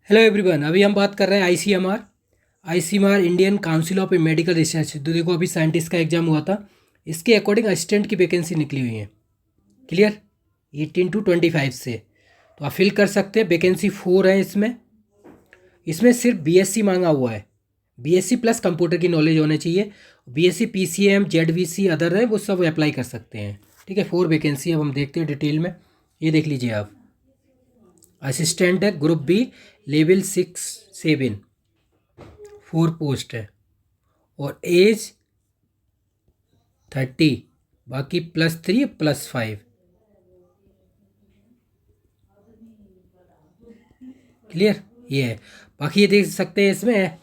Hello everyone. अभी हम बात कर रहे हैं ICMR Indian council of medical research. तो देखो, अभी साइंटिस्ट का एग्जाम हुआ था, इसके अकॉर्डिंग असिस्टेंट की वैकेंसी निकली हुई है। क्लियर, 18 to 25 से तो आप फिल कर सकते हैं। वैकेंसी 4 है इसमें। इसमें सिर्फ बीएससी मांगा हुआ है, बीएससी प्लस कंप्यूटर की नॉलेज होनी चाहिए। बीएससी पीसीएम जेडवीसी अदर है, वो सब अप्लाई कर सकते हैं। ठीक है, 4 वैकेंसी। अब हम देखते हैं डिटेल में। ये देख लीजिए आप, असिस्टेंट है, ग्रुप बी, लेवल 6-7, 4 पोस्ट है और एज 30, बाकी +3 +5। क्लियर, ये है। बाकी ये देख सकते हैं इसमें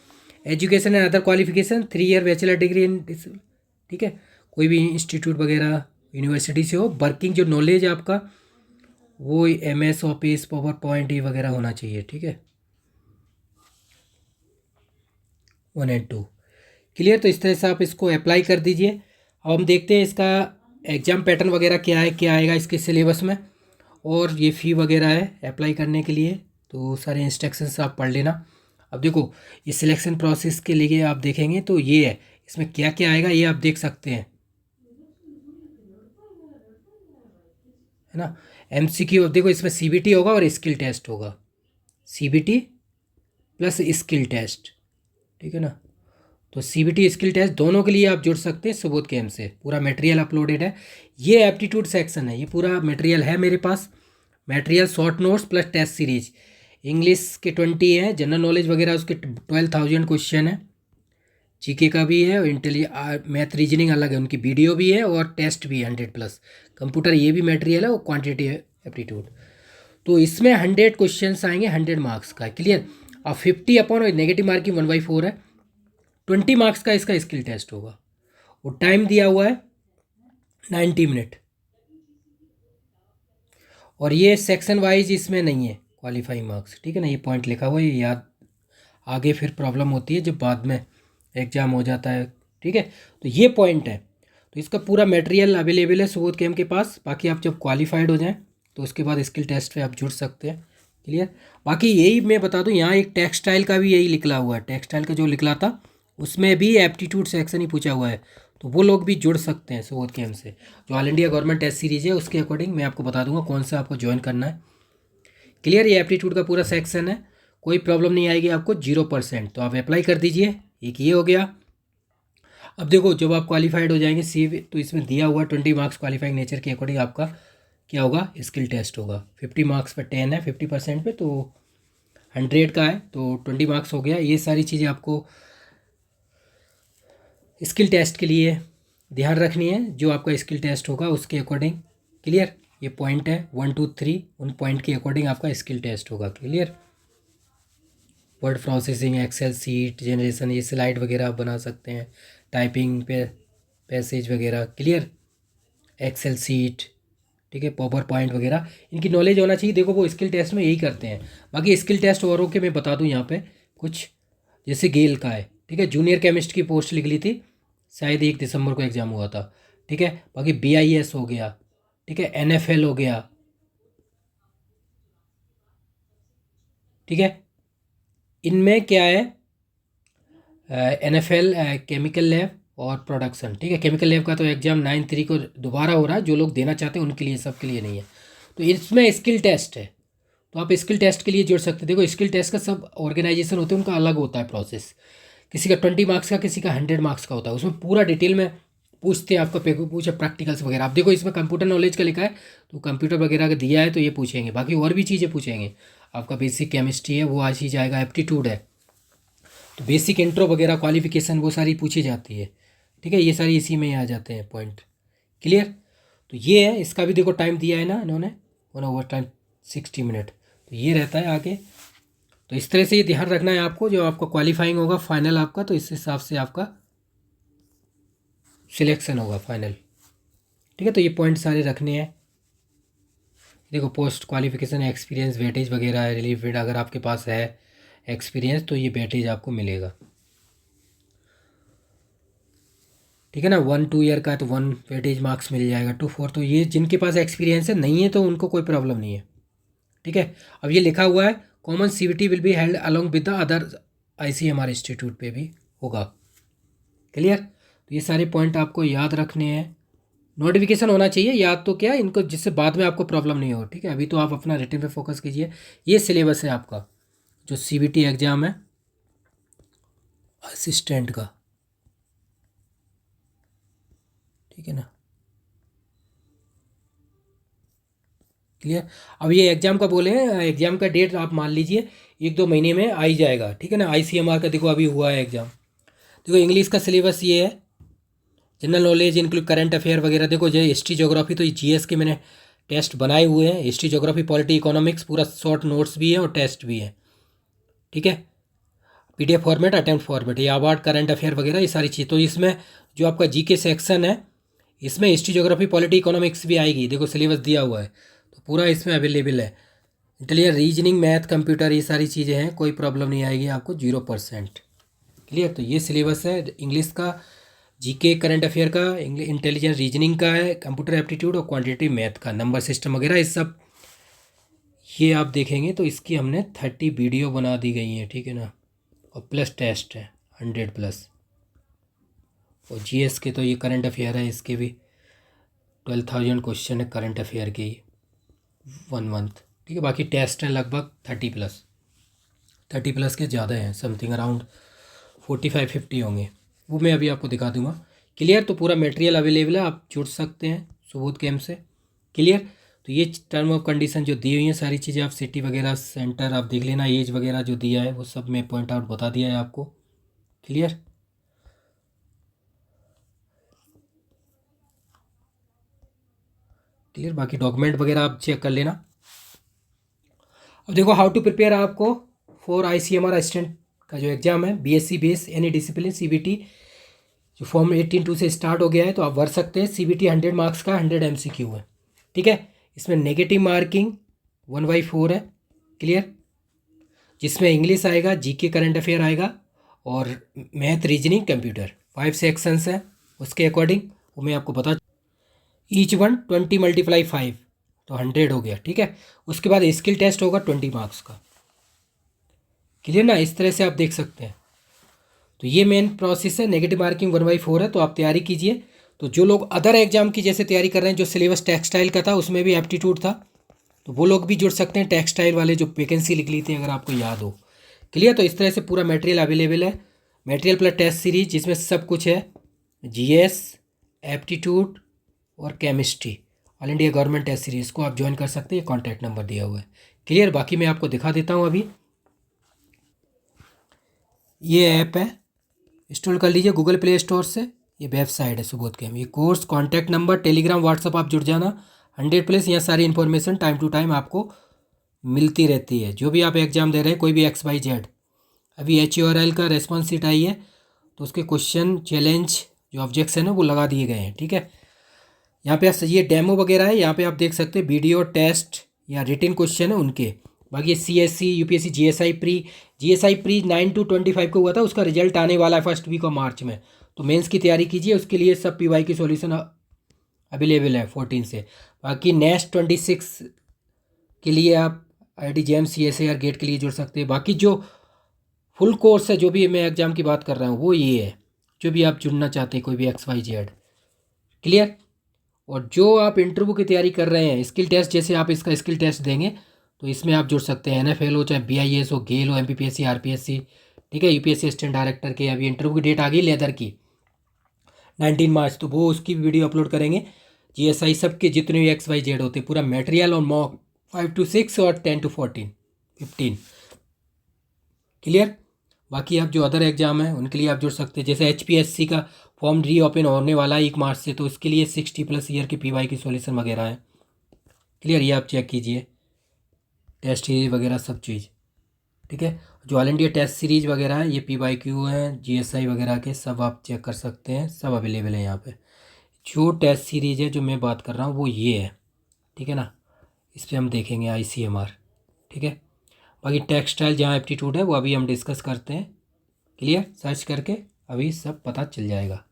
education and other qualification 3 year bachelor degree in. ठीक है, कोई भी इंस्टीट्यूट वगैरह यूनिवर्सिटी से हो। वर्किंग जो नॉलेज है आपका, वो MS ऑफिस, पावर पॉइंट ये वगैरह होना चाहिए। ठीक है, 1 और 2। क्लियर, तो इस तरह से आप इसको अप्लाई कर दीजिए। अब हम देखते हैं इसका एग्ज़ाम पैटर्न वगैरह क्या है, क्या आएगा इसके सिलेबस में, और ये फ़ी वगैरह है अप्लाई करने के लिए। तो सारे इंस्ट्रक्शंस आप पढ़ लेना। अब देखो, ये सिलेक्शन प्रोसेस के लिए आप देखेंगे तो ये है, इसमें क्या क्या आएगा ये आप देख सकते हैं, है ना। MCQ, अब देखो इसमें CBT होगा और स्किल टेस्ट होगा। CBT प्लस स्किल टेस्ट, ठीक है ना। तो CBT स्किल टेस्ट दोनों के लिए आप जुड़ सकते हैं सुबोध कैम्प से। पूरा मटेरियल अपलोडेड है। ये एप्टीट्यूड सेक्शन है, ये पूरा मटेरियल है मेरे पास। Material short notes plus test series. English के 20 हैं, जनरल नॉलेज वगैरह उसके 12,000 क्वेश्चन है। जीके का भी है, और मैथ रीजनिंग अलग है, उनकी वीडियो भी है और टेस्ट भी है 100+। कंप्यूटर ये भी मटेरियल है और क्वान्टिटी एप्टीट्यूड। तो इसमें 100 क्वेश्चन आएंगे, 100 मार्क्स का। क्लियर। और 50 अपॉन नेगेटिव मार्किंग 1/4 है। 20 मार्क्स का इसका स्किल टेस्ट होगा। और टाइम दिया हुआ है 90 मिनट। और ये सेक्शन वाइज इसमें नहीं है क्वालिफाइंग मार्क्स, ठीक है ना। ये पॉइंट लिखा हुआ है, ये याद आगे फिर प्रॉब्लम होती है जब बाद में एग्ज़ाम हो जाता है। ठीक है, तो ये पॉइंट है। तो इसका पूरा मटेरियल अवेलेबल है सुबोध कैम्प के पास। बाकी आप जब क्वालिफाइड हो जाएं तो उसके बाद स्किल टेस्ट पे आप जुड़ सकते हैं। क्लियर। बाकी यही मैं बता दूं, यहाँ एक टेक्सटाइल का भी यही निकला हुआ है। टेक्सटाइल का जो निकला था उसमें भी एप्टीट्यूड सेक्शन ही पूछा हुआ है, तो वो लोग भी जुड़ सकते हैं सुबोध कैम्प से। जो all India government test series है उसके अकॉर्डिंग मैं आपको बता दूंगा कौन सा आपको ज्वाइन करना है। क्लियर, ये एप्टीट्यूड का पूरा सेक्शन है, कोई प्रॉब्लम नहीं आएगी आपको, 0%। तो आप अप्लाई कर दीजिए। एक ये हो गया। अब देखो, जब आप क्वालिफाइड हो जाएंगे तो इसमें दिया हुआ 20 मार्क्स क्वालिफाइंग नेचर के अकॉर्डिंग आपका क्या होगा, स्किल टेस्ट होगा। 50 मार्क्स पर 10 है, 50% पे, तो 100 का है तो 20 मार्क्स हो गया। ये सारी चीज़ें आपको स्किल टेस्ट के लिए ध्यान रखनी है, जो आपका स्किल टेस्ट होगा उसके अकॉर्डिंग। क्लियर, ये पॉइंट है 1 2 3, उन पॉइंट के अकॉर्डिंग आपका स्किल टेस्ट होगा। Clear. Word processing, excel sheet generation, ये स्लाइड वगैरह आप बना सकते हैं, टाइपिंग पे पैसेज वगैरह। क्लियर, एक्सेल सीट, ठीक है, पावर पॉइंट वगैरह, इनकी नॉलेज होना चाहिए। देखो, वो स्किल टेस्ट में यही करते हैं। बाकी स्किल टेस्ट औरों के मैं बता दूं यहाँ पे कुछ, जैसे गेल का है, ठीक है, जूनियर केमिस्ट की पोस्ट लिख ली थी, शायद 1 दिसंबर को एग्ज़ाम हुआ था। ठीक है, बाकी BIS हो गया, ठीक है, NFL हो गया, ठीक है। इनमें क्या है, NFL केमिकल लैब और प्रोडक्शन। ठीक है, केमिकल लैब का तो एग्ज़ाम 9 को दोबारा हो रहा है, जो लोग देना चाहते हैं उनके लिए, सबके लिए नहीं है। तो इसमें स्किल टेस्ट है, तो आप स्किल टेस्ट के लिए जुड़ सकते हैं। देखो, स्किल टेस्ट का सब ऑर्गेनाइजेशन होते हैं, उनका अलग होता है प्रोसेस। किसी का 20 मार्क्स का, किसी का 100 मार्क्स का होता है। उसमें पूरा डिटेल में पूछते हैं, आपका पूछे प्रैक्टिकल्स वगैरह। आप देखो, इसमें कंप्यूटर नॉलेज का लिखा है, तो कंप्यूटर वगैरह का दिया है तो ये पूछेंगे। बाकी और भी चीज़ें पूछेंगे। आपका बेसिक केमिस्ट्री है वो आज ही जाएगा, एप्टीट्यूड है तो बेसिक इंट्रो वगैरह, क्वालिफिकेशन, वो सारी पूछी जाती है। ठीक है, ये सारी इसी में ही आ जाते हैं पॉइंट। क्लियर। तो ये है, इसका भी देखो टाइम दिया है ना इन्होंने, 1/टाइम 60 मिनट। तो ये रहता है आगे। तो इस तरह से ये ध्यान रखना है आपको, जो आपका क्वालिफाइंग होगा फाइनल आपका, तो इस हिसाब से आपका सिलेक्शन होगा फाइनल। ठीक है, तो ये पॉइंट सारे रखने हैं। देखो, पोस्ट क्वालिफिकेशन, एक्सपीरियंस, वेटेज वगैरह रिलेटेड, अगर आपके पास है एक्सपीरियंस तो ये वेटेज आपको मिलेगा। ठीक है ना, 1-2 ईयर का है तो 1 वेटेज मार्क्स मिल जाएगा। 2-4 तो ये जिनके पास एक्सपीरियंस है, नहीं है तो उनको कोई प्रॉब्लम नहीं है। ठीक है, अब ये लिखा हुआ है common CBT will be held along with the other ICMR institute पे भी होगा। क्लियर? तो ये सारे पॉइंट आपको याद रखने हैं। नोटिफिकेशन होना चाहिए याद, तो क्या इनको, जिससे बाद में आपको प्रॉब्लम नहीं हो। ठीक है, अभी तो आप अपना रिटन पे फोकस कीजिए। ये सिलेबस है आपका जो CBT एग्ज़ाम है असिस्टेंट का। ठीक है ना? क्लियर? अब ये एग्ज़ाम का बोले हैं, एग्ज़ाम का डेट आप मान लीजिए 1-2 महीने में आ ही जाएगा। ठीक है ना? ICMR का देखो अभी हुआ है एग्ज़ाम। देखो इंग्लिश का सिलेबस ये है, general knowledge include current affair वगैरह। देखो जो हिस्ट्री ज्योग्राफी तो ये GS के मैंने टेस्ट बनाए हुए हैं। हिस्ट्री ज्योग्राफी पॉलिटी इकोनॉमिक्स पूरा शॉर्ट नोट्स भी है और टेस्ट भी है। ठीक है, PDF फॉर्मेट, अटेम्प्ट फॉर्मेट, ये अवार्ड करंट अफेयर वगैरह ये सारी चीज़। तो इसमें जो आपका GK सेक्शन है इसमें हिस्ट्री ज्योग्राफी पॉलिटी इकोनॉमिक्स भी आएगी। देखो सिलेबस दिया हुआ है तो पूरा इसमें अवेलेबल है। क्लियर? रीजनिंग, मैथ, कंप्यूटर ये सारी चीज़ें हैं, कोई प्रॉब्लम नहीं आएगी आपको, 0%। क्लियर? तो ये सिलेबस है इंग्लिश का, GK करंट अफेयर का, इंटेलिजेंस रीजनिंग का है, कंप्यूटर एप्टीट्यूड और क्वांटिटेटिव मैथ का, नंबर सिस्टम वगैरह ये सब ये आप देखेंगे। तो इसकी हमने 30 वीडियो बना दी गई हैं। ठीक है ना? और प्लस टेस्ट है 100+। और GS के तो ये करंट अफेयर है, इसके भी 12,000 क्वेश्चन है करंट अफेयर के ही 1 मंथ। ठीक है, बाकी टेस्ट है लगभग 30+ के ज़्यादा हैं, समथिंग अराउंड 45-50 होंगे, वो मैं अभी आपको दिखा दूंगा। क्लियर? तो पूरा मटेरियल अवेलेबल है, आप जुड़ सकते हैं सुबोध कैम्प से। क्लियर? तो ये टर्म ऑफ कंडीशन जो दी हुई हैं सारी चीज़ें, आप सिटी वगैरह सेंटर आप देख लेना, एज वगैरह जो दिया है वो सब मैं पॉइंट आउट बता दिया है आपको। क्लियर? क्लियर? बाकी डॉक्यूमेंट वगैरह आप चेक कर लेना। अब देखो हाउ टू प्रिपेयर आपको फॉर ICMR असिस्टेंट का जो एग्ज़ाम है, BSc base any discipline CBT जो फॉर्म 18-2 से स्टार्ट हो गया है, तो आप भर सकते हैं। CBT 100 मार्क्स का 100 MCQ है। ठीक है, इसमें नेगेटिव मार्किंग 1/4 है। क्लियर? जिसमें इंग्लिश आएगा, GK करंट अफेयर आएगा और मैथ, रीजनिंग, कंप्यूटर, 5 सेक्शंस हैं। उसके अकॉर्डिंग वो मैं आपको बता, ईच वन 20 × 5 तो 100 हो गया। ठीक है, उसके बाद स्किल टेस्ट होगा 20 मार्क्स का। क्लियर ना? इस तरह से आप देख सकते हैं। तो ये मेन प्रोसेस है। नेगेटिव मार्किंग 1/4 है, तो आप तैयारी कीजिए। तो जो लोग अदर एग्जाम की जैसे तैयारी कर रहे हैं, जो सिलेबस टेक्सटाइल का था उसमें भी एप्टीट्यूड था, तो वो लोग भी जुड़ सकते हैं। टेक्सटाइल वाले जो वैकेंसी लिख ली थी अगर आपको याद हो। क्लियर? तो इस तरह से पूरा मटेरियल अवेलेबल है, मटेरियल प्लस टेस्ट सीरीज जिसमें सब कुछ है, GS, एप्टीट्यूड और chemistry, all India government test series को आप ज्वाइन कर सकते हैं। कॉन्टैक्ट नंबर दिया हुआ है। क्लियर? बाकी मैं आपको दिखा देता हूँ अभी। ये ऐप है, इंस्टॉल कर लीजिए गूगल प्ले स्टोर से। ये वेबसाइट है सुबोध कैम्प। ये course, contact number, Telegram, WhatsApp आप जुड़ जाना 100+। यहाँ सारी इन्फॉर्मेशन टाइम टू टाइम आपको मिलती रहती है। जो भी आप एग्ज़ाम दे रहे हैं, कोई भी XYZ, अभी HURL का रेस्पॉन्स सीट आई है तो उसके क्वेश्चन, चैलेंज, जो ऑब्जेक्शन है वो लगा दिए गए हैं। ठीक है, यहाँ पे ये डेमो वगैरह है, यहाँ पे आप देख सकते हैं वीडियो टेस्ट या रिटन क्वेश्चन है उनके। बाकी ये CSC, UPSC, GSI pre 9 to 25 को हुआ था, उसका रिजल्ट आने वाला है फर्स्ट वीक ऑफ मार्च में। तो मेंस की तैयारी कीजिए, उसके लिए सब PY की सॉल्यूशन अवेलेबल है 14 से। बाकी नेक्स्ट 26 के लिए आप IIT-JAM CSIR गेट के लिए जुड़ सकते हैं। बाकी जो फुल कोर्स है, जो भी मैं एग्ज़ाम की बात कर रहा हूँ वो ये है, जो भी आप जुड़ना चाहते हैं कोई भी XYZ। क्लियर? और जो आप इंटरव्यू की तैयारी कर रहे हैं, स्किल टेस्ट, जैसे आप इसका स्किल टेस्ट देंगे तो इसमें आप जुड़ सकते हैं। NFL हो, चाहे BIS हो, गेल हो, MPPSC, RPSC। ठीक है, UPSC असिस्टेंट डायरेक्टर के अभी इंटरव्यू की डेट आ गई लेदर की 19 मार्च, तो वो उसकी वीडियो अपलोड करेंगे। GSI सब के जितने भी XYZ होते पूरा मटेरियल और मॉक 5 to 6 और 10 to 15। क्लियर? बाकी आप जो अदर एग्जाम है उनके लिए आप जुड़ सकते हैं। जैसे HPSC का फॉर्म रीओपन होने वाला है 1 मार्च से, तो इसके लिए 60+ ईयर की PY की सॉल्यूशन वगैरह है। क्लियर? ये आप चेक कीजिए, टेस्ट सीरीज वगैरह सब चीज़। ठीक है, जो ऑल इंडिया टेस्ट सीरीज वगैरह है, ये PYQ हैं, GSI वगैरह के सब आप चेक कर सकते हैं, सब अवेलेबल है यहाँ पे। जो टेस्ट सीरीज है जो मैं बात कर रहा हूँ वो ये है। ठीक है ना? इस पर हम देखेंगे ICMR। ठीक है, बाकी टेक्सटाइल जहाँ एप्टीट्यूड है वो अभी हम डिस्कस करते हैं। क्लियर? सर्च करके अभी सब पता चल जाएगा।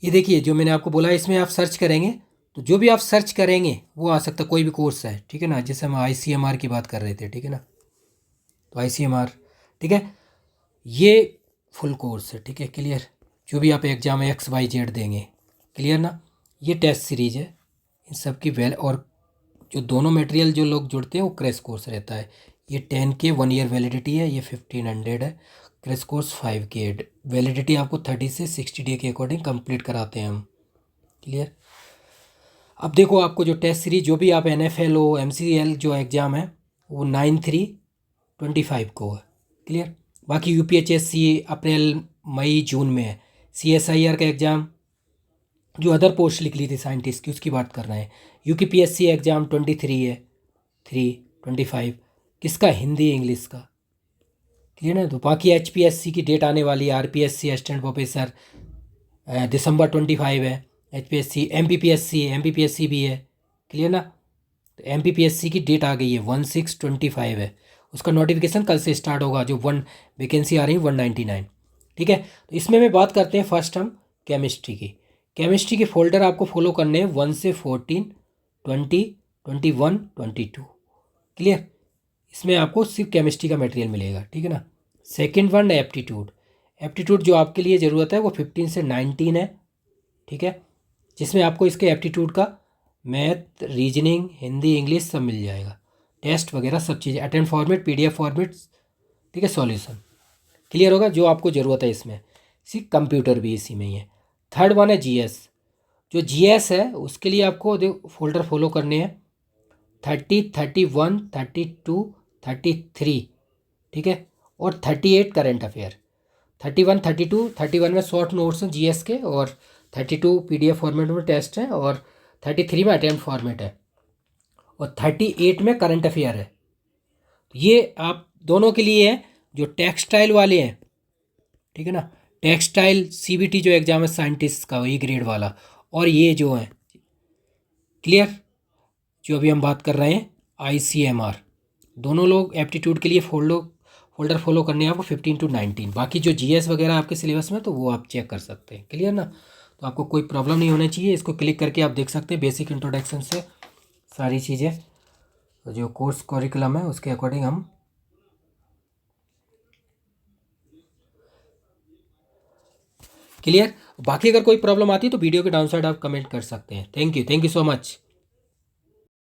ये देखिए जो मैंने आपको बोला, इसमें आप सर्च करेंगे तो जो भी आप सर्च करेंगे वो आ सकता है, कोई भी कोर्स है, ठीक है ना। जैसे हम ICMR की बात कर रहे थे, ठीक है ना, तो ICMR, ठीक है, ये फुल कोर्स है, ठीक है, क्लियर। जो भी आप एग्जाम XYZ देंगे, क्लियर ना। ये टेस्ट सीरीज है, इन सब की और जो दोनों मटेरियल जो लोग जुड़ते हैं वो क्रैश कोर्स रहता है। ये 10 के 1 ईयर वैलिडिटी है, ये 1500 है। क्रैश कोर्स 5 के वैलिडिटी आपको 30 से 60 डे के अकॉर्डिंग कंप्लीट कराते हैं हम, क्लियर। अब देखो, आपको जो टेस्ट सीरीज जो भी आप NFL हो, MCL जो एग्ज़ाम है वो 9/3/25 को है, क्लियर। बाकी UPHSC अप्रैल मई जून में है। CSIR का एग्ज़ाम जो अदर पोस्ट लिख ली थी साइंटिस्ट की, उसकी बात कर रहे हैं। UPPSC एग्ज़ाम 23 है, 3/25, किसका, हिंदी इंग्लिश का, क्लियर ना। तो बाकी HPSC की डेट आने वाली है। RPSC असिस्टेंट प्रोफेसर दिसंबर 25 है। HPSC MPPSC भी है, क्लियर ना। तो MPPSC की डेट आ गई है, 1/6/25 है। उसका नोटिफिकेशन कल से स्टार्ट होगा। जो 1 वैकेंसी आ रही है 199, ठीक है। तो इसमें मैं बात करते हैं फर्स्ट हम केमिस्ट्री की। केमिस्ट्री के फोल्डर आपको फॉलो करने हैं 1 से 14, 20, 21, 22, क्लियर। इसमें आपको सिर्फ केमिस्ट्री का मटेरियल मिलेगा, ठीक है ना। Second one aptitude. एप्टीट्यूड जो आपके लिए ज़रूरत है वो 15 से 19 है, ठीक है, जिसमें आपको इसके एप्टीट्यूड का मैथ, रीजनिंग, हिंदी, इंग्लिश सब मिल जाएगा। टेस्ट वगैरह सब चीज़ें, अटेम्प्ट फॉर्मेट, PDF फॉर्मेट, ठीक है, सॉल्यूशन, क्लियर होगा जो आपको ज़रूरत है इसमें। इसी कंप्यूटर भी इसी में ही है। थर्ड वन है GS। जो GS है उसके लिए आपको फोल्डर फॉलो करने हैं 30, 31, 32, 33, ठीक है, और 38 करंट अफेयर। 31, 32, 31 में शॉर्ट नोट्स हैं GS के, और 32 PDF फॉर्मेट में टेस्ट है, और 33 में अटेम्प्ट फॉर्मेट है, और 38 में करंट अफेयर है। ये आप दोनों के लिए है जो टेक्सटाइल वाले हैं, ठीक है ना। टेक्सटाइल CBT जो एग्जाम है साइंटिस्ट का, वही ग्रेड वाला, और ये जो है, क्लियर, जो अभी हम बात कर रहे हैं ICMR, दोनों लोग एप्टीट्यूड के लिए फोल्डर फॉलो करने हैं आपको 15 to 19। बाकी जो GS वगैरह आपके सिलेबस में तो वो आप चेक कर सकते हैं, क्लियर ना। तो आपको कोई प्रॉब्लम नहीं होनी चाहिए। इसको क्लिक करके आप देख सकते हैं बेसिक इंट्रोडक्शन से सारी चीज़ें, जो कोर्स करिकुलम है उसके अकॉर्डिंग हम, क्लियर। बाकी अगर कोई प्रॉब्लम आती है तो वीडियो के डाउन साइड आप कमेंट कर सकते हैं। Thank you so much.